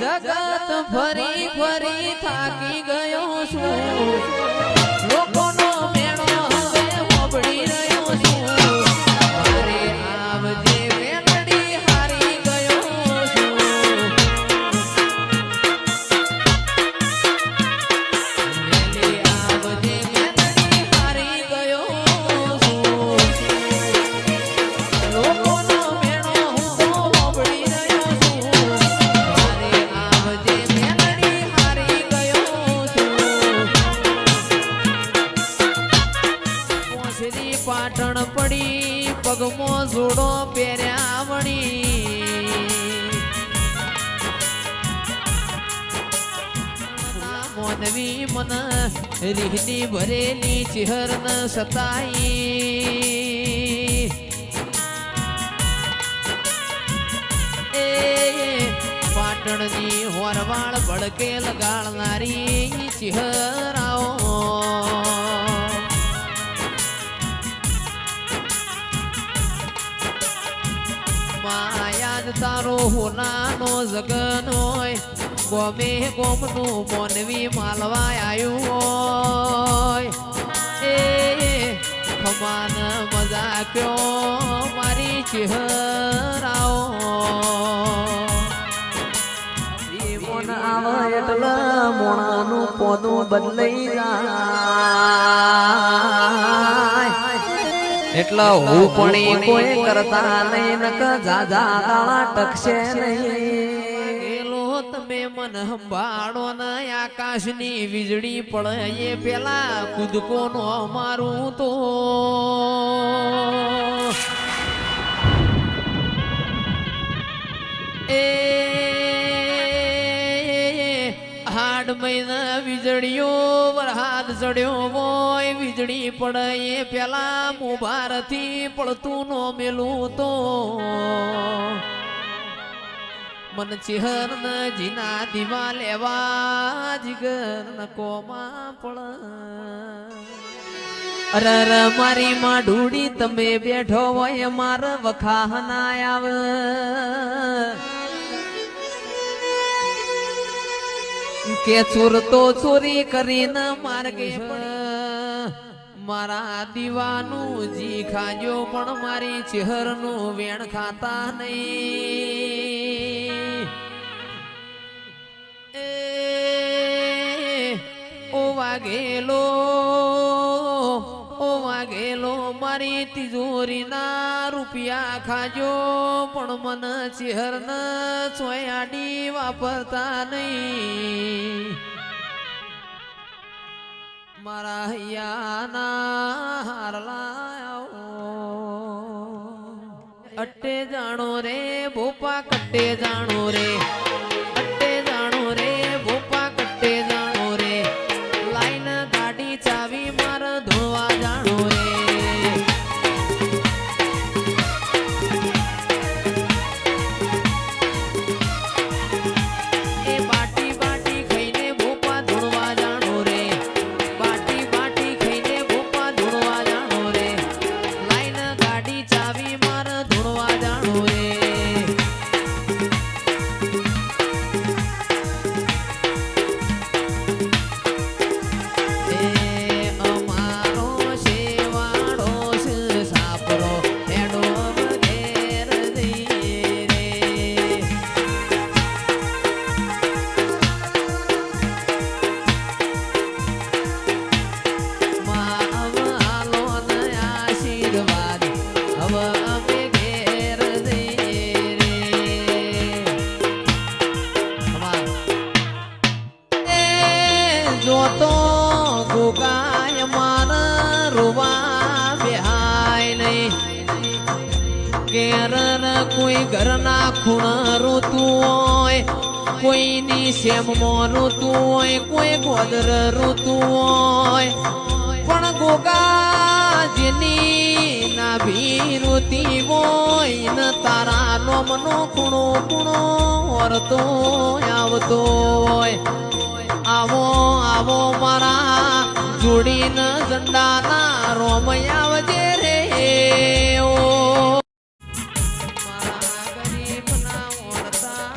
જગત ફરી ફરી થાકી ગયો છું લોકોનો મેળો હવે મોબડી રહ્યો છું મારે આવજે મેલડી હારી ગયો છું મેલી આવજે મેલડી હારી ગયો છું લોકોનો મેળો હું મોબડી રહ્યો છું મારે આવજે મેલડી હારી ગયો છું પોસરી પાટણ પડી પગમો જોડો પહેર્યા વણી મોનવી મન રીહની ભરેલી ચિહર ન સતાઈ એ પાટણની હોરવાળ ભડકે લગાડનારી ચિહરાઓ માયાદ તારો હોનાનો જગન હોય ગોમે ગોમનું મોનવી માલવા આવ્યું હોય એ ખમાન મજા ક્યો મારી ચહેરાઓ મોન આવે એટલે મોણાનું પોનું બદલાઈ જાય એટલે હું પણ કોઈ કરતા નહીં નક જાજા દાણા ટકશે નહીં તમે મન સંભાળો ને આકાશની વીજળી પડે એ પેલા કૂદકો નો મારું તો એ હાડ મહિના વીજળીઓ વરસાદ ચડ્યો હોય વીજળી પડે એ પેલા મુભારથી પડતું નો મેલું તો મન ચિહર ન જીના દીવા લેવા જીગર ન કોમા પડ અરર મારી માં ઢૂડી તમે બેઠો હોય માર વખા ના આવ કે ચોર તો ચોરી કરીને માર્ગે મારા દીવાનું જી ખાજો પણ મારી ચહેરનું વેણ ખાતા નહીં એ ઓ વાગેલો મારી તિજોરીના રૂપિયા ખાજો પણ મન ચહેરના સોયાડી વાપરતા નહીં મારા હૈયાના હારલા અટ્ટે જાણો રે ભોપા કટ્ટે જાણો રે અટ્ટે જાણો રે ભોપા કટ્ટે જાણો રે લાઈન ગાડી ચાવી માર ધોવા જાણો રે એ બાટી બાટી ખાઈને ભોપા ધોવા જાણો રે જોતો ગોગાય માર રોવા બેહાય નહીં કેર કોઈ ઘરના ખૂણ રોતું હોય કોઈની શેમમાં રોતું હોય કોઈ ગોદર રોતું હોય પણ ગોગાજીની નાભી રોતી હોય ને તારા નોમનો ખૂણો ખૂણો વરતો આવતો હોય આવો આવો મારા જોડીને ઝંડાના રોમ આવજે રે ઓ મારા ગરીબના ઓરતા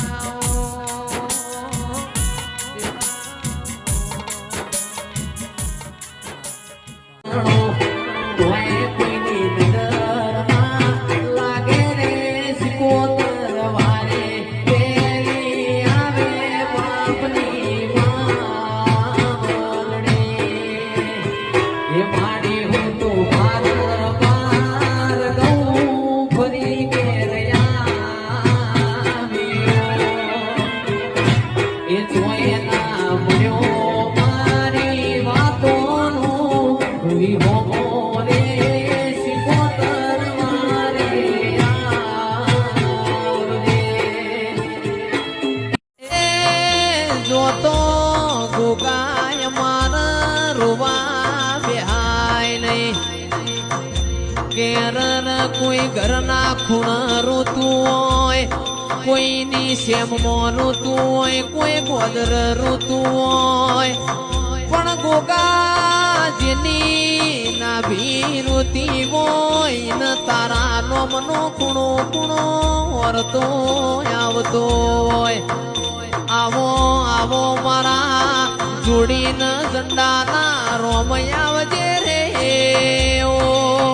જોતો ગોગાય મારા રોવા બેહાય નહીં કેર કોઈ ઘરના ખૂણા રોતું હોય કોઈની શેમમાં રોતું હોય કોઈ ગોદર રોતું હોય પણ ગોગાજીની નાભી રોતી હોય ને તારા નોમનો ખૂણો ખૂણો વરતો આવતો હોય આવો આવો મારા જોડીને ઝંડાના રોમ આવજે રે ઓ